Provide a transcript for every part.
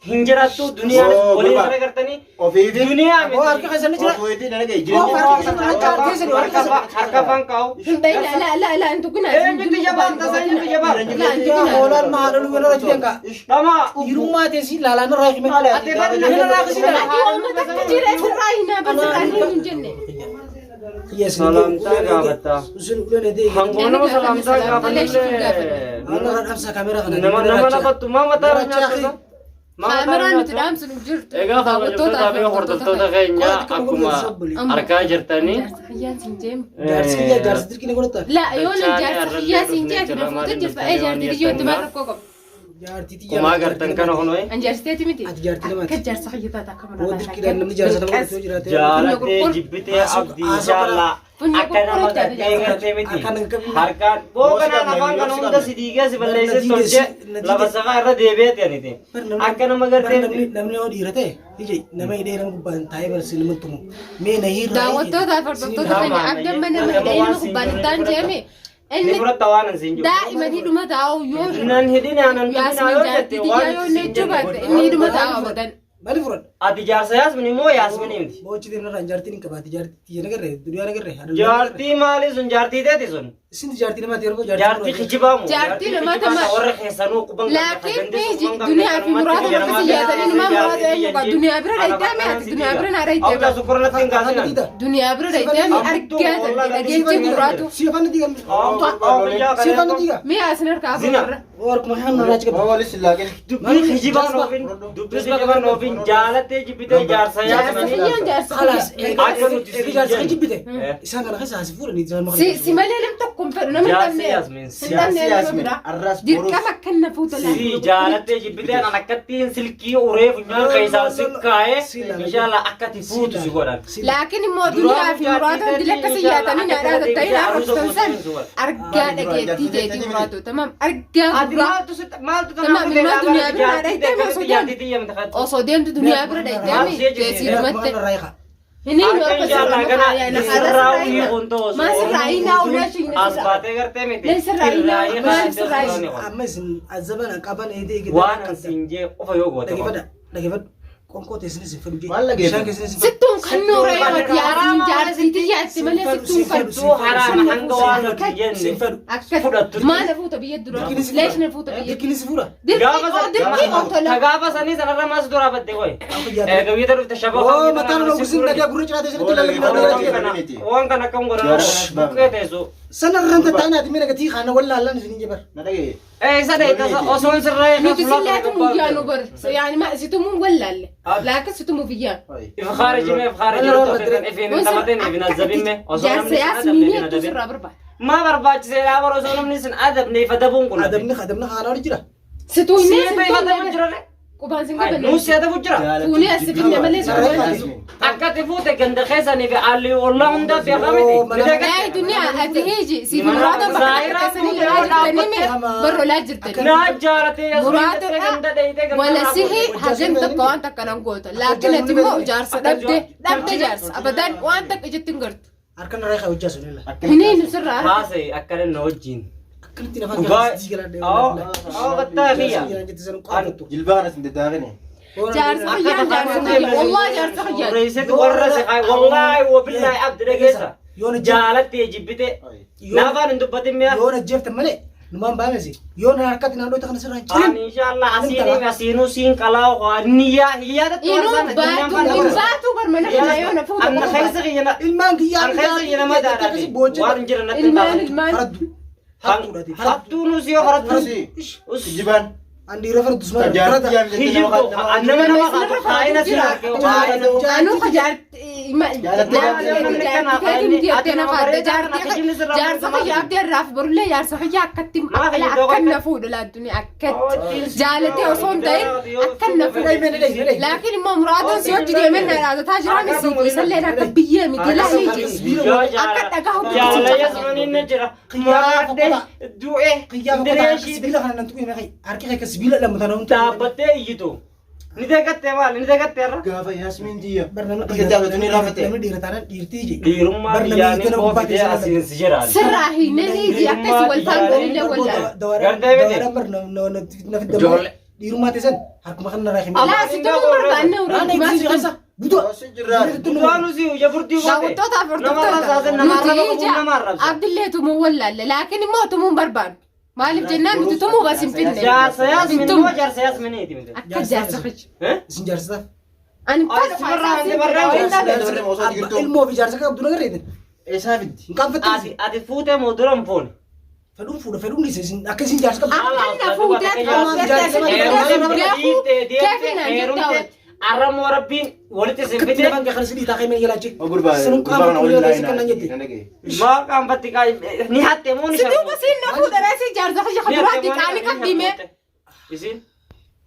hinjiraattu duniyaa waliin siree gartanii duniyaa miti. Oo harka keessan jira. Harka afaan kaa'u. La intu kuna. Miti jabaan tasaa miti jabaan. Oolaan maalolu wala rajii dangaa. Dhama. Hirummaa teessii laalaan irraa hime. Ati salamtaa gaafatta. Hangoonama salamtaa gaafanillee. Nama nafatu maama taara nyaata. Kaameraan nuti dhaamsinu jirtu. Egaa kabajamtoota fi hordoftoota keenya akkuma argaa jirtanii. Jaarsi dirqina godhatta. La yoona jaarsa xiyyaa siin jeetu na fuuta jirta. Jaartii diyyoo itti baara rakkoo qabu. Kumaa gartan kana honoe. Anjaarsteeti miti. Ati jaartii namaati. Akka jaarsa xiyyataa takka mana Oo dirqidhaan namni jaarsa nama godhatoo jiraate. Jaalatee jibbitee abdii jaallaa. Akka nama gattee gartee miti. Harkaan bookanaan afaan kana hunda si dhiigee si balleessee tolchee lafa safaa irra deebi'ee ta'aniti. Akka nama gartee namni yoo dhiira ta'e ije nama hidhee nama gubbaan taa'ee barsi nama tumu. Mee na hiirraa. Daawwattootaaf hordoftoota keenya abdan mana hidhee nama gubbaan ittaan jeeme. ni fudhatta waan hin siin jiru. Daa'imman hidhuma taa'u yoo. Nan hidhina nan hidhina yoo jette waan yoo inni jubate inni hidhuma taa'u abadan. Mali furadha. Ati jaarsa yaasmini moo yaasmini miti? Bochi deemna irraa jaartiin hin qabaati jaartii nagarre duniyaa nagarre. Jaartii maali sun jaartii teeti sun? Isin jaartii namaati yeroo jaartii kijibaamu. Jaartii namaata ma. Warra keessanuu quban laakiin biyyi duniyaa fi muraasa akkasii yaadanii nama muraasa eenyuudha duniyaa bira dhaydame ati duniyaa bira naa dhaydame. Akka sukurratti hin kaasinan. Duniyaa bira dhaydame argaa ta'e dhageechi guraatu. Siifan diigam. Siifan diigam. Mi'a asin harkaa fuudhara. Warquma hamma raachi qaba. Wali sillaaqin. Dubbii kijibaan oofin dubbii kijibaan oofin jaalattee jibbitee jaarsa yaasmanii. Khalaas. Akka nuti jaarsa jibbite. Isaan kana keessa asi fuudhanii isaan maqaa. Si malee lam tokko hin fedhu nama Jaarsi yaasmin. dirqama kan na fuuta Si jaalattee jibbitee an akkattiin silkii uree funyaan keessaa sikkaa'ee inshallah akkati fuutu si godhan. laakiin immoo duniyaa fi muraata hundi lakkasii yaatanii naadhaa tatta'in arrabsan san argaa dhageettii jeetii muraatu tamam argaa guraa osoo deemtu duniyaa bira dhaydame jeesii dhumatte Ini asbaatee gartee miti. Amma isin azabana qaban eedee gida. Waan ansiinjee qofa yoo goote. Dhaggeeffadha. Qonkoo teessinis hin fedhu. Maal dhageeffadha? Sittuun kan nuura yoo yaasiin jaarsiitii yaatti malee sittuun kan Suu haraama hanga waan nuti jenne fudhattu. maana fuuta biyya dura leeshna fuuta biyya Dirqinis fuudha. Gaafa sanii sanarra maas dura batte qoy. Gabiita dhufte shaboo. Oo mataan loo gusin dhagaa gurra ciraate isinitti lalabina. Waan kan akkam godhan buqqee teessu. Sanarran tattaanaati mina gatii kaana wallaallan isin jebar. Na dhagee. Isa dheetaa osoon sirree nuti sillaatu muyyaanu bar yaani ma situmu wallaalle laakin situmu biyyaan If kharijime if kharijime tofetan ifin tamaten ifin azabime jaarsa yaasmiinii hedduu sirraa barbaada ma barbaachise yaa bara osoo namni sin adabne ifadabuun kun Adabni kaana wali jira. situu inni Siita ifadabu jirare qubaan sin qabanne nuusi adabu jira fuunee as finne malee sirraa akkati fuute ganda keessanii fi alli ollaa hunda beekamiti Ay dunia ati hiji si murada bakka sani jirtani barro la jirtani naa jaalate murada wala sihi hajan takka waan takka nan goota laakin ati mo jaarsa dhabde jaarsa abadan waan takka jettin gartu Harkan reeqa hojjaa sunilla. hini nusirra haase akkana na wajjin Akkanitti nafa gaazii jiran gattaa kiyya Jilbaan as hin daddaaqine. jaarsa xiyyan jaarsa xiyyan wallah jaarsa xiyyan reeset warra seqay wallahi wabillahi abdi dhageessa jaalatte jibbite naafaan hin dubbatin miya Yoona jeeftan malee numaan baamesi. Yoona harkatti naannoo takana sirraa hin jirin. inshallah asiin asiinu siin qalaa niyyaa hiyyaata inu baatu barmana kana yoo na fuuta anna keessa kiyyana Ilmaan kiyyaa an keessa kiyyana madaadhaati waan hin jiran natti ilmaan faraddu. hattuu nuus yoo harattu Jibaan. Andi reefa dusmaa. Jaartii yaamte hijibdu annama nama kaayina sila anu kajaar jaarsa xiyyaa abdii irraaf barullee jaarsa xiyyaa akkatti akkan na fuudha laadduni akkatti jaalatee osoo hin ta'in akkan na fuudha laakiin immoo muraataan si hojii deemen na dhaadataa jiran isiifu isallee akka biyyee miti laalii jiri akka dhagaa jaalaya suniin jira maraadde du'e direeshii Sibila kana nan tuqee meeqai harki kee sibila lama tanaa hundaa. dhaabbattee iyyitu ni deeggattee maali ni deeggattee irra Gaafa yaasmiin tiyya. Barnamni Akka jaalatu ni raafate. namni dhiira taanaan dhiirtii ije. dhiirummaa biyyaanii koofitee asiin si jiraani sirraa hiinee hiiji akkasi waltaan goonillee wallaan dhiirummaa teessan harkuma kan narraa hin Laa si tumuu barbaanne Rana eegsisu keessa butuudha. Butuwaan usii ija furtii godhe. Nama rasaasan nama arraba qabuun nama arrabsa. Abdillee tumuu wallaalle laakiin immoo tumuun barbaadu. Maaliif jennaan nuti tumuu bas hin finne. Jaarsa yaasmin moo jaarsa yaasminiiti miti. Akka jaarsa fichi. Isin jaarsa. Ani ilmoo fi jaarsa qabdu nagarreetin. Eessaa fiddi? Hin qaanfattu. Ati fuutee moo dura hin fuune? Fedhuun fuudha fedhuun dhiise isin akka isin jaarsa qabdu. Akka fuutee qabu. Arramoo rabbiin walitti sin fide. Kan kan sidii taaqee mee yaalaachi. Gurbaa. Sinun qaama kun yoo ta'e kan nan jette. Maa qaanfatti kaa ni hatte moo ni Sidii wasiin na fuudhara si jaarsa kiyya kaduraatti qaani qabdime. Isin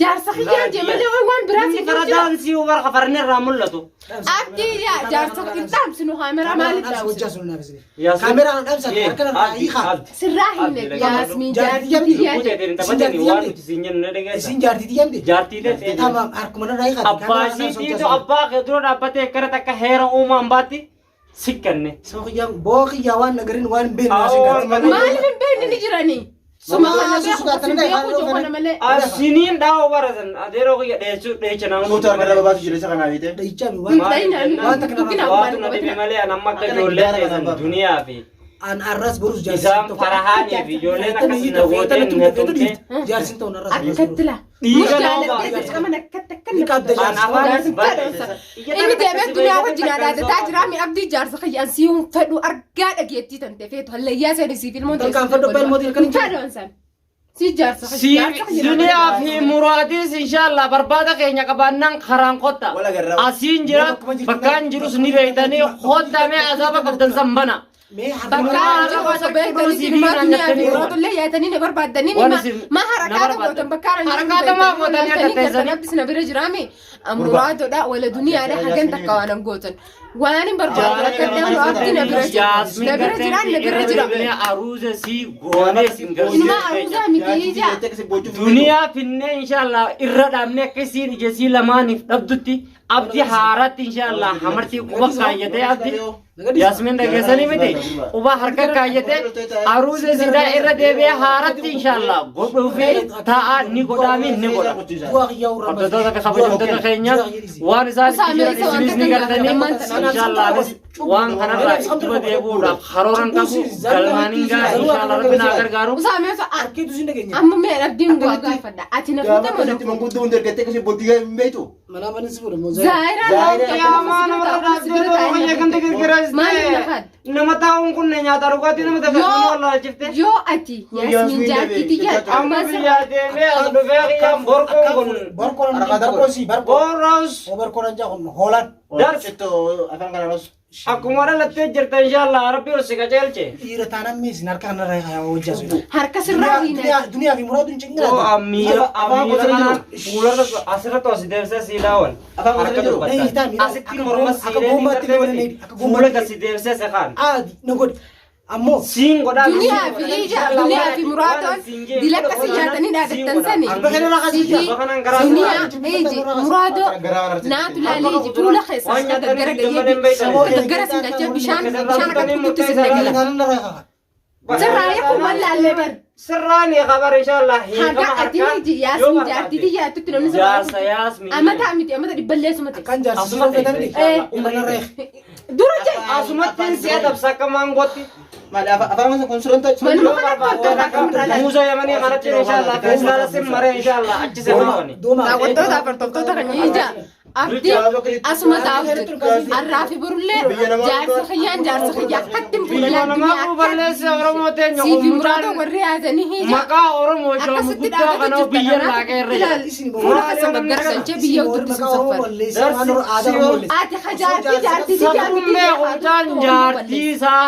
Jaarsa kiyya jeemale waan biraatti si faradaan si ubar kafarne irraa mul'atu. Abdi jaarsa kiyya dhaamsinu kaamera maaliif Hojjaa dhaamsinu? sun naaf isin. Kaameraan dhaamsa harka narraa hiikaa. Sirraa hinne Yaasmiin jaartii Isin jaartiitii yamde. Jaartii ta'e. Tamam harkuma narraa hiikaa. Abbaa isiitiitu abbaa kee dura dhaabbatee akkana takka heera uumaan baatti sikkanne. Sooqiyyaan booqiyyaa waan nagarin waan hin beekne maaliif hin beekne ni jiranii? Suma kana beeku jokona malee. Asiniin dhaa'oo baratan adeeroo kiyya dheecha nama Mootu argarra babaatu jira isa kanaa beekte. Dhaichaan waan waatu na dhibe malee an amma akka ijoollee dheesan duniyaa fi an arras borus jaarsin isaan farahaanii fi ijoolleen akkas na gooteen na tumte jaarsin ta'u narras akkatti la. dhiiga Inni deemee duniyaa wajjin aadaatataa jira mi abdii jaarsa kayyaan si'uun fedhu argaa dhageettii tante feetu hallayyaa seenii siif ilmoo Kan fedhu abbaan mootii kan hin fedhuun san si jaarsa si duniyaa fi muraadiis inshallah barbaada keenya qabaannaan karaan qotta asiin jira bakkaan jirus ni beektanii qottamee azaaba qabdan san bana. Bakka gosa beektanii ilmaa duniyaa fi muraatullee yaatanii na barbaadanii ma harakaata gootan bakka harakaata maa gootan akka teessanii abdis na bira jiraami muraatodha wala duniyaadha hagan takka waan an gootan waan hin barbaadu akka deemu abdi na bira jiraan na bira jira aruuza si goonee sin ilma aruuza miti ija duniyaa finne inshallah irra dhaabne akkasiin ija sii lamaaniif dhabdutti abdi haaratti inshallah hamartii quba kaayyatee abdi Yasmin dhageessanii miti quba harka kaayyatee aruuza sidaa irra deebi'ee haaratti inshallah godhuu fi taa'aa ni godhaami ni godha. Hordoftoota kabajamtoota keenya waan isaan isinis ni gartanii inshallah waan kanarraa ittuma deebi'uudhaaf karooran qabu galmaaniin gaa inshallah rabbi naa gargaaru. amma mee abdiin bu'aa gaafadha ati na fuute moo na Manguddoo hundi argattee akkasii booddee hin beektu. Mana mana si fuudhamu. Nama taa'uun kun nyaata dhugaatii nama ta'a nama wallaalchifte. Yoo ati Yaasmiin jaartiiti jedhu Amma biyyaa deemee as dhufee qiyyaan borkoon kun. Borroos. Barkoon jaa kun hoolaan. Darsittoo afaan kanaanos. Akkuma dhalattee jirta inshallah rabbi ol si qajeelche. Dhiira taanaan miisin harka kanarraa haa hojjaa. harka sirraa hiina Duniyaa fi muraadu hin Oo cingilaa. ammiira kanaan fuularra asirratti os deemsee sii dhaawwan. Harka dubbata. Asitti morma siilee fuula gasi deemsee seqaan. Aadi na godhe. Ammoo Siin godhaa. duniyaa fi muraatoon dilakka si nyaatanii dhaadattan sani Bakanaan garaa duniyaa eeji muraadoo naatu laalee eeji fuula keessaa si gaggara gayyee gaggara si galchee bishaan akka tukutti si nagala sirraa eekuu wallaallee bar Sirraani qabar inshallah. haga ati eeji Yaasmiin jaartiiti jaartutti namni Jaarsa Yaasmiin. amata miti amata dhibballeessuma ta'e kan jaarsisuu fedhamni. dura jee Asumattiin si'a dabsa akka maangootti. Maali afaan masa konsuranta. Manuma barbaaddan muuza yamanii kanatti inshallah feestaala sin maree inshallah achi se haawani. daawwattoota afartoftoota kan ija abdi asuma taa'utu har'aa fi burullee jaarsa kiyyaa akkatti Biyya namaa balleesse Oromoo teenya siifi muraadoo warri yaadanii hija maqaa Oromoo jedhamu akkasitti guddaa kanaa biyya irraa qeerre. fuula keessa gaggargalchee biyya uturbisa saffare ati hajaartii jaartii Sakummee hojaan jaartii isaa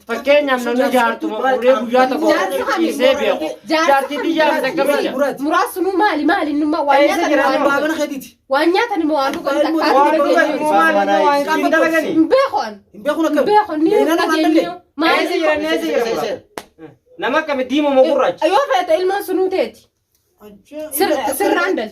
fakkeenyaaf namni jaartuma fuudhee guyyaa tokko dhiisee beeku. Jaartii biyyaa isa akkamitti? muraasunu maali numa waan nyaatan Baabana keetiiti. waan nyaatan immoo waan dhugan Waan takkaatu dhugamu maali waan hin dalagani? hin beekon Hin beekun akka. ni dhageenyu Eessa jira? Nama akkami diimamoo gurraacha? yoo feete ilmoon sunuu teeti سر عندل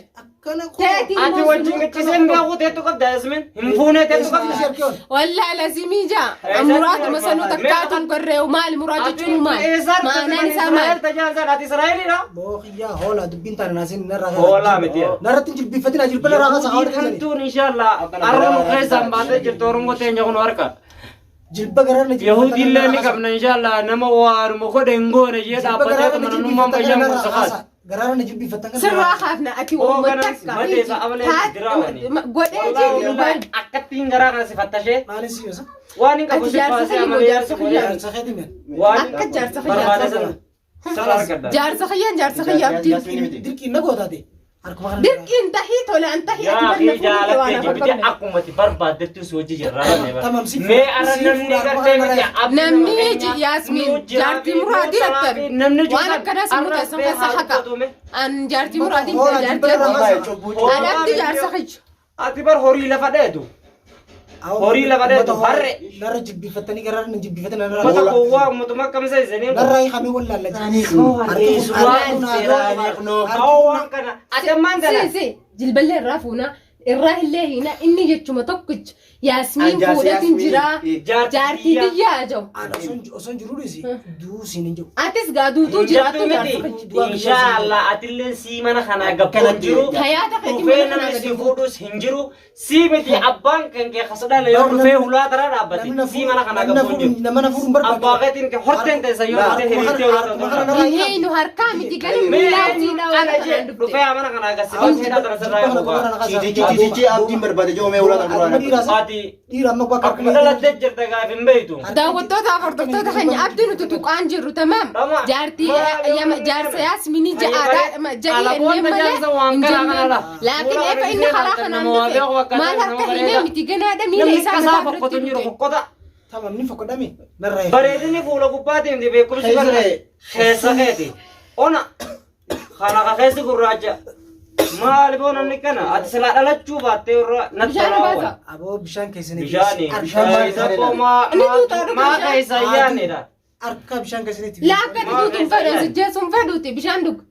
تأتي أنت وجهك كسين بياخد هتو قبض ياسمين همفونة هتو قبض ولا لازم يجا مراد مثلا تكاتم قرر ومال مراد يجون مال ما أنا نسامع تجازر هذه إسرائيلي لا بوخيا هولا دبين تانا ناسين نرى هولا متير نرى تنجل بفتنا جل بلا راغا سخاور كنتون إن شاء الله أرم خيسام بعد جتورم قتين جون وركا جل بقرر نجل يهودي اللي نكمل إن شاء الله نموار مخدنغو نجيه دابتة من نوم بيجام مسخات قرار نجل بفتنا سر خافنا أتي ومتك قد أجي أكتين قرار سفتشة ما نسي بس واني كبوش باسي عمليات جار سخيتي من واني جار سخيان ديركي نغوتا دي ديك انتهيت ولا انتهي يا أخي جالك جبتي أكو متي برباد تسوي جرّا تمام سيف مي أنا نمني كتير متي نمني ياسمين جارتي مرادي أكتر وأنا كذا سموت اسمه صحكا أن جارتي مرادي جارتي أنا أبدي جار سخيج أتبر هوري لفدادو هوري لفدادو هرّ نرى جل بفتني قرار نجل بفتنا نرى متى قوة متى ما كم زي زني نرى خامي ولا لا أو كنا أتمان ده سي جلبلة الرافونا الراهي هنا إني جت ما تقج ياسمين فودة تنجرا جارتي تجاجو أنا أصلا جروري سي دوسي نجو أتس قادو تو جراتو إن شاء الله أتلين سيمنا خنا قبل جرو حياتك فين أنا سيفودوس هنجرو سيمتي أبان كن خسرنا يوم في هلا ترى رابطي سيمنا خنا قبل جرو نما نفهم بربع أباقتين كهرتين تسيون تهريتي ولا هي إنه هركامي تقول ميلادي أنا جي رفيع أنا خنا قسم بس هنا ترى سرايا Cici abdi berbeda jauh mewah tak kurang. دير أما بقى أكمل لا تجر تجا في بيتو داوتو تاخرتو تخني عبدي نتوك أنجرو تمام جارتي يا جار ياسميني جارة ما جاي لكن إيه فإن خلاصنا ما تركه متيجنا هذا مين إسحاق تمام نفك دمي نرى بريدني فولا كوباتي دي بيكون سيفر خيسة أنا خلاص خيسة كراجة ما لبون أنكنا أتسلع على تشوفات تورا نتلاوى أبو بشان كيسني بشاني ما كيسا يعني ده أركب بشان كيسني لا كده تنفرد جالسون فردوتي بشان دوك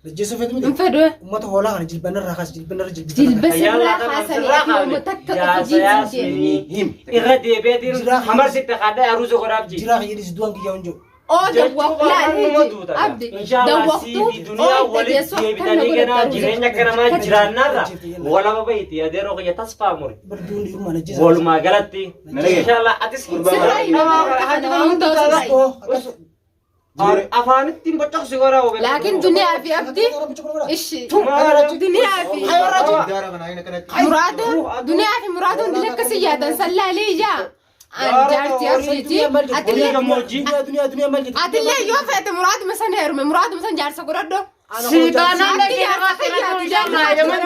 الجسم فيدم انفردوا ما تقوله عن جلبنا الرخاص جلبنا الرجل جلبس الرخاص اللي متكتك هم إغدي بيدين حمر ستة خدا أروز غرابجي جراح يدي سدوان كي يونجو دوّق لا أبدي دوّقتو الدنيا ولد جي بدني كنا جيرنا كنا ما جرانا لا ولا ما بيتي أديرو كي تصفى موري بردون يوم أنا جزء ولا ما غلطتي إن شاء الله أتسكت أفانت تيم بتشخ سيجارة لكن دنيا في أبدي إيش دنيا في مراد دنيا في مراد دلك سيادة سلا لي جا جارتي أبدي دنيا مالك أدلة يوم فات مراد مثلا يرمي مراد مثلا جار سكرادو سيدانا لكن أنا جانا يا من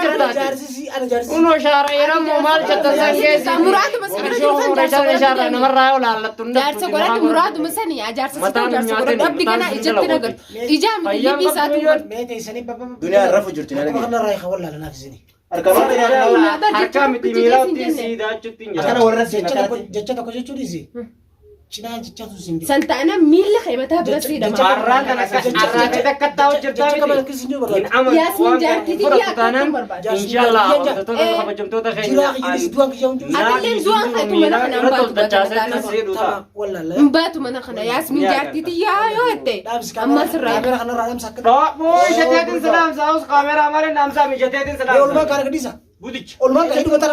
جرتي uno شهر يرمو مال جدا سانجيز مراد مثلا شهر نمر ولا لا تندم جار سكراد مراد مثلا يا جار سكراد أبدي كنا إجت نقول إجام اللي بيساتو ميتي سني بابا Dunia rafu jurtina ما lagi. أنا رايح ولا أنا في سني harka miti mila utin sida cutin Akan jara warna sih nakati. جتة كوجة شو دي Cina jechat tu sini. سنت أنا ميل خيمتها بس في دم arra kana arra kita ketahu cerita Jechat kamu miti ke sini in amal Yasmin jarti ti dia tanan insyaallah to apa jam to ta Jirah ini dua kejauhan tu. أدلين زوان خيتو من خنا nasiruta ولا لا. مباتو من خنا ياسمين جارتي تي يا يوتي أما سرّا kamera kena radam sakit. boy jatetin salam saus kamera mare nam sa mi jatetin Ya ulama salam karena kedisa. budich Ulama kayak itu